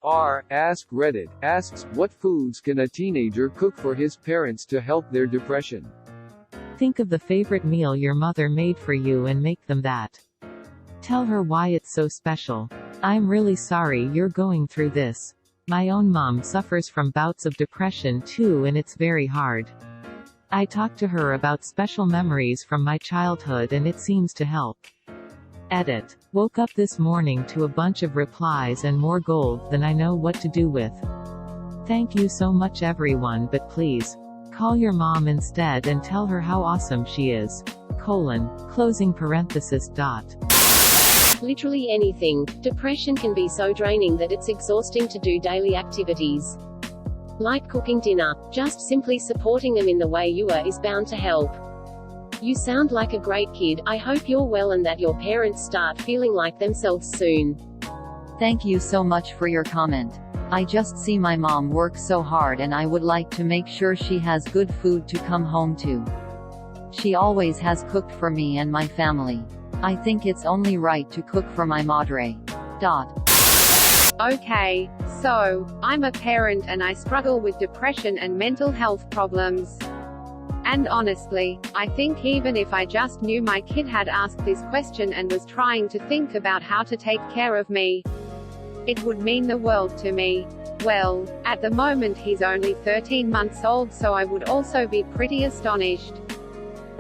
Askreddit asks, what foods can a teenager cook for his parents to help their depression? Think of the favorite meal your mother made for you and make them that. Tell her why it's so special. I'm really sorry you're going through this. My own mom suffers from bouts of depression too, and it's very hard. I talked to her about special memories from my childhood and it seems to help. Edit. Woke up this morning to a bunch of replies and more gold than I know what to do with. Thank you so much everyone, but please call your mom instead and tell her how awesome she is. Closing parenthesis. Literally anything. Depression can be so draining that it's exhausting to do daily activities. Like cooking dinner. Just simply supporting them in the way you are is bound to help. You sound like a great kid. I hope you're well and that your parents start feeling like themselves soon. Thank you so much for your comment. I just see my mom work so hard and I would like to make sure she has good food to come home to. She always has cooked for me and my family. I think it's only right to cook for my madre. Okay, so, I'm a parent and I struggle with depression and mental health problems. And honestly, I think even if I just knew my kid had asked this question and was trying to think about how to take care of me, it would mean the world to me. Well, at the moment he's only 13 months old, so I would also be pretty astonished.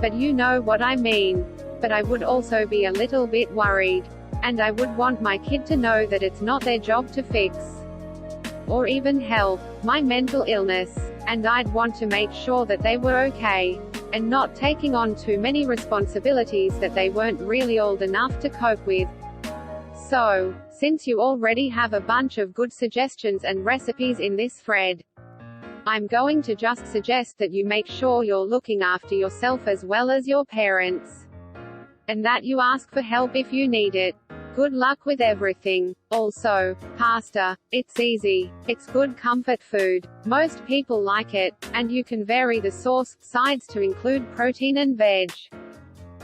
But you know what I mean. But I would also be a little bit worried. And I would want my kid to know that it's not their job to fix or even help my mental illness. And I'd want to make sure that they were okay, and not taking on too many responsibilities that they weren't really old enough to cope with. So, since you already have a bunch of good suggestions and recipes in this thread, I'm going to just suggest that you make sure you're looking after yourself as well as your parents. And that you ask for help if you need it. Good luck with everything. Also, pasta. It's easy. It's good comfort food. Most people like it, and you can vary the sauce sides to include protein and veg.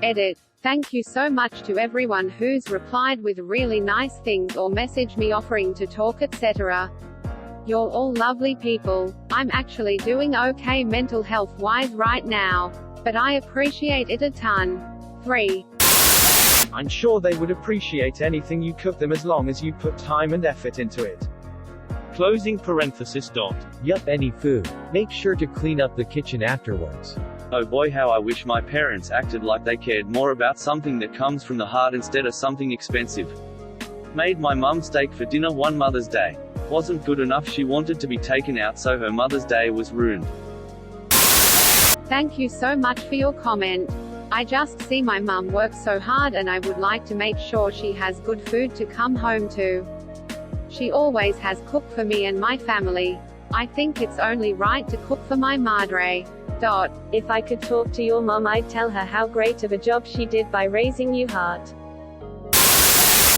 Edit. Thank you so much to everyone who's replied with really nice things or messaged me offering to talk, etc. You're all lovely people. I'm actually doing okay mental health wise right now. But I appreciate it a ton. 3. I'm sure they would appreciate anything you cook them as long as you put time and effort into it. Closing parenthesis. Yup, any food. Make sure to clean up the kitchen afterwards. Oh boy, how I wish my parents acted like they cared more about something that comes from the heart instead of something expensive. Made my mum steak for dinner one Mother's Day. Wasn't good enough, she wanted to be taken out, so her Mother's Day was ruined. Thank you so much for your comment. I just see my mum work so hard and I would like to make sure she has good food to come home to. She always has cooked for me and my family. I think it's only right to cook for my madre. If I could talk to your mom, I'd tell her how great of a job she did by raising you.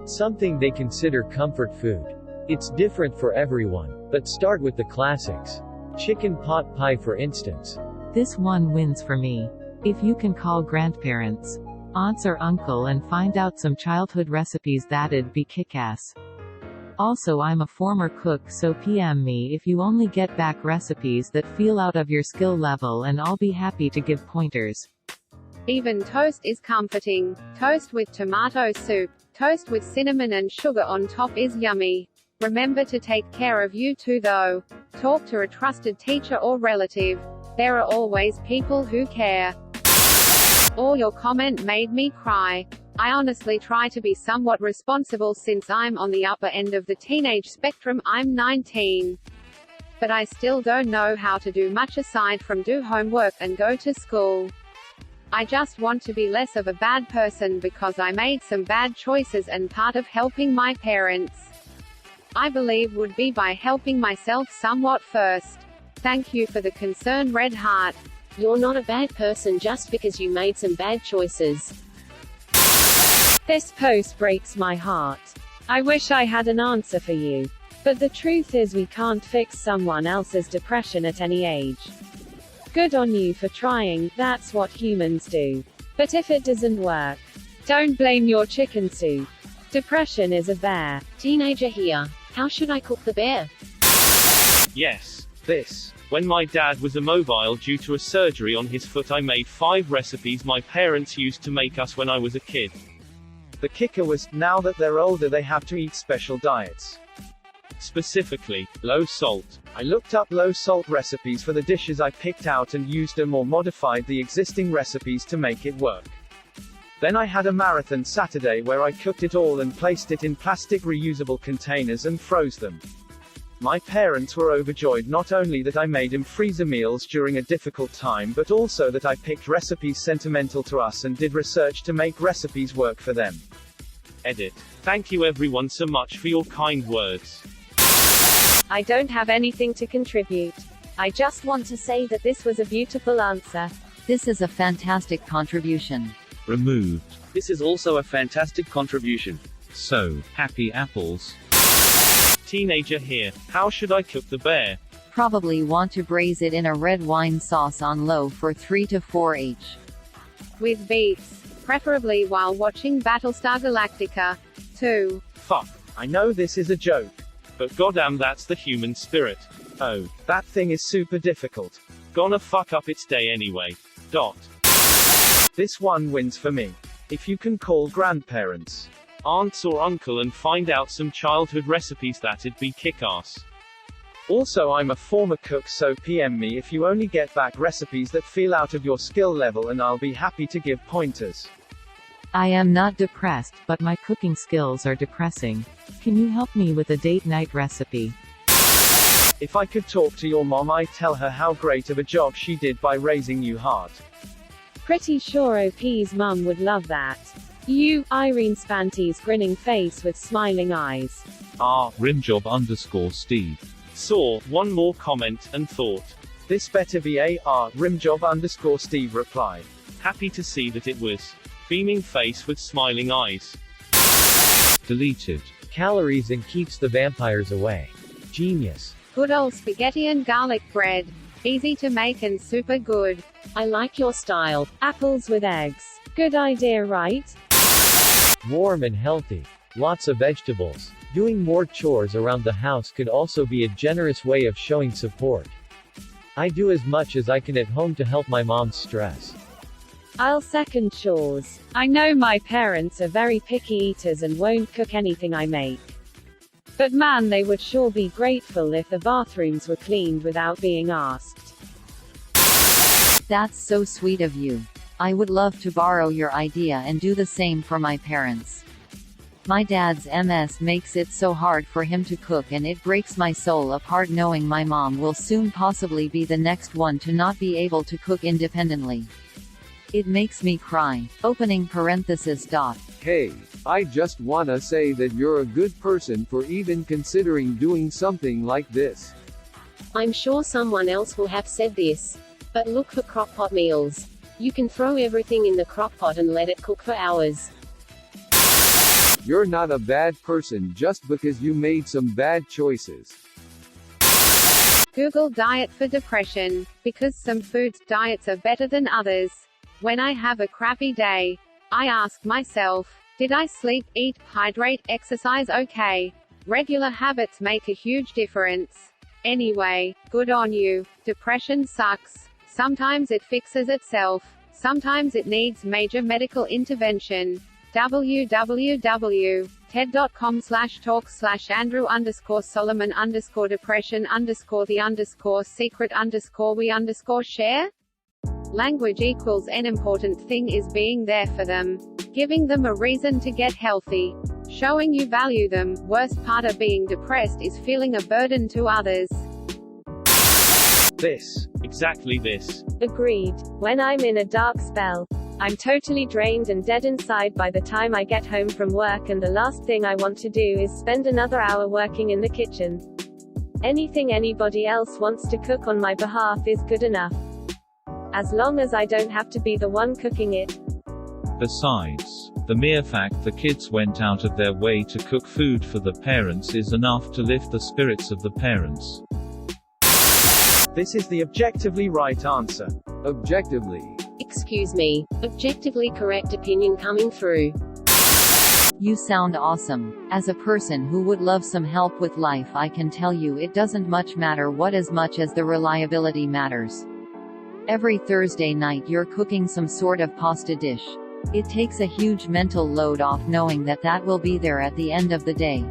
Something they consider comfort food. It's different for everyone, but start with the classics. Chicken pot pie for instance. This one wins for me. If you can call grandparents, aunts or uncle and find out some childhood recipes, that'd be kick-ass. Also, I'm a former cook, so PM me if you only get back recipes that feel out of your skill level and I'll be happy to give pointers. Even toast is comforting. Toast with tomato soup, toast with cinnamon and sugar on top is yummy. Remember to take care of you too though. Talk to a trusted teacher or relative. There are always people who care. Or your comment made me cry. I honestly try to be somewhat responsible since I'm on the upper end of the teenage spectrum. I'm 19. But I still don't know how to do much aside from do homework and go to school. I just want to be less of a bad person because I made some bad choices, and part of helping my parents, I believe, would be by helping myself somewhat first. Thank you for the concern, Red Heart. You're not a bad person just because you made some bad choices. This post breaks my heart. I wish I had an answer for you. But the truth is we can't fix someone else's depression at any age. Good on you for trying, that's what humans do. But if it doesn't work, don't blame your chicken soup. Depression is a bear. Teenager here. How should I cook the bear? Yes. This. When my dad was immobile due to a surgery on his foot, I made 5 recipes my parents used to make us when I was a kid. The kicker was, now that they're older they have to eat special diets. Specifically, low salt. I looked up low salt recipes for the dishes I picked out and used them or modified the existing recipes to make it work. Then I had a marathon Saturday where I cooked it all and placed it in plastic reusable containers and froze them. My parents were overjoyed not only that I made them freezer meals during a difficult time but also that I picked recipes sentimental to us and did research to make recipes work for them. Edit. Thank you everyone so much for your kind words. I don't have anything to contribute. I just want to say that this was a beautiful answer. This is a fantastic contribution. Removed. This is also a fantastic contribution. So, happy apples. Teenager here. How should I cook the bear? Probably want to braise it in a red wine sauce on low for 3 to 4h. With beets, preferably while watching Battlestar Galactica. 2. Fuck. I know this is a joke. But goddamn, that's the human spirit. Oh. That thing is super difficult. Gonna fuck up its day anyway. Dot. This one wins for me. If you can call grandparents, aunts or uncle and find out some childhood recipes, that'd be kick-ass. Also, I'm a former cook, so PM me if you only get back recipes that feel out of your skill level and I'll be happy to give pointers. I am not depressed, but my cooking skills are depressing. Can you help me with a date night recipe? If I could talk to your mom, I'd tell her how great of a job she did by raising you hard. Pretty sure OP's mum would love that. You, Irene Spanty's grinning face with smiling eyes. Rimjob_Steve. Saw one more comment and thought, this better be a Rimjob_Steve reply. Happy to see that it was. Beaming face with smiling eyes. Deleted. Calories and keeps the vampires away. Genius. Good old spaghetti and garlic bread. Easy to make and super good. I like your style. Apples with eggs. Good idea, right? Warm and healthy. Lots of vegetables. Doing more chores around the house could also be a generous way of showing support. I do as much as I can at home to help my mom's stress. I'll second chores. I know my parents are very picky eaters and won't cook anything I make. But man, they would sure be grateful if the bathrooms were cleaned without being asked. That's so sweet of you. I would love to borrow your idea and do the same for my parents. My dad's MS makes it so hard for him to cook, and it breaks my soul apart knowing my mom will soon possibly be the next one to not be able to cook independently. It makes me cry. Opening parenthesis. Hey, I just wanna say that you're a good person for even considering doing something like this. I'm sure someone else will have said this. But look for crockpot meals. You can throw everything in the crockpot and let it cook for hours. You're not a bad person just because you made some bad choices. Google diet for depression. Because some foods' diets are better than others. When I have a crappy day, I ask myself, did I sleep, eat, hydrate, exercise okay? Regular habits make a huge difference. Anyway, good on you. Depression sucks. Sometimes it fixes itself. Sometimes it needs major medical intervention. www.ted.com/talk/andrew_depression_the_secret_we_share. Language equals an important thing is being there for them. Giving them a reason to get healthy. Showing you value them. Worst part of being depressed is feeling a burden to others. This. Exactly this. Agreed. When I'm in a dark spell, I'm totally drained and dead inside by the time I get home from work, and the last thing I want to do is spend another hour working in the kitchen. Anything anybody else wants to cook on my behalf is good enough. As long as I don't have to be the one cooking it. Besides, the mere fact the kids went out of their way to cook food for the parents is enough to lift the spirits of the parents. This is the objectively right answer. Objectively. Excuse me. Objectively correct opinion coming through. You sound awesome. As a person who would love some help with life, I can tell you it doesn't much matter what, as much as the reliability matters. Every Thursday night you're cooking some sort of pasta dish. It takes a huge mental load off knowing that that will be there at the end of the day.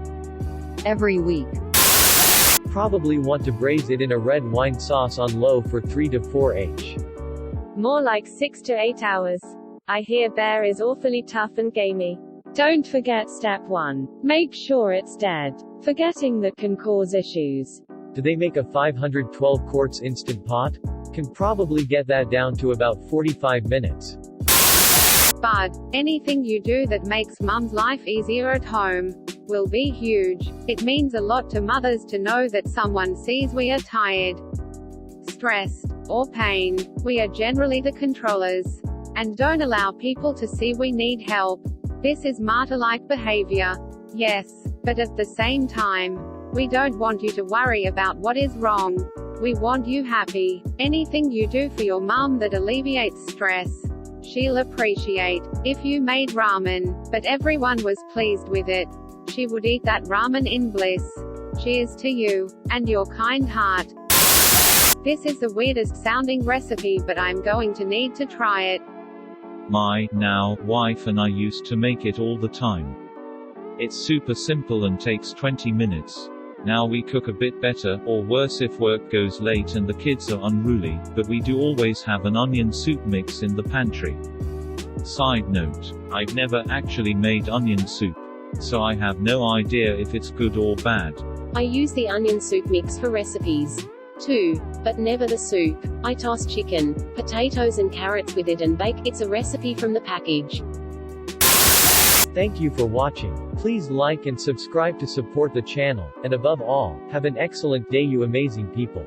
Every week. Probably want to braise it in a red wine sauce on low for 3 to 4h. More like 6 to 8 hours. I hear bear is awfully tough and gamey. Don't forget step 1. Make sure it's dead. Forgetting that can cause issues. Do they make a 512 quarts instant pot? Can probably get that down to about 45 minutes. But anything you do that makes mum's life easier at home will be huge. It means a lot to mothers to know that someone sees we are tired, stressed, or pain. We are generally the controllers, and don't allow people to see we need help. This is martyr-like behavior. Yes, but at the same time, we don't want you to worry about what is wrong. We want you happy. Anything you do for your mum that alleviates stress, she'll appreciate. If you made ramen, but everyone was pleased with it, she would eat that ramen in bliss. Cheers to you, and your kind heart. This is the weirdest sounding recipe, but I'm going to need to try it. My now wife and I used to make it all the time. It's super simple and takes 20 minutes. Now we cook a bit better, or worse if work goes late and the kids are unruly, but we do always have an onion soup mix in the pantry. Side note, I've never actually made onion soup, so I have no idea if it's good or bad. I use the onion soup mix for recipes too, but never the soup. I toss chicken, potatoes and carrots with it and bake. It's a recipe from the package. Thank you for watching. Please like and subscribe to support the channel, and above all, have an excellent day, you amazing people.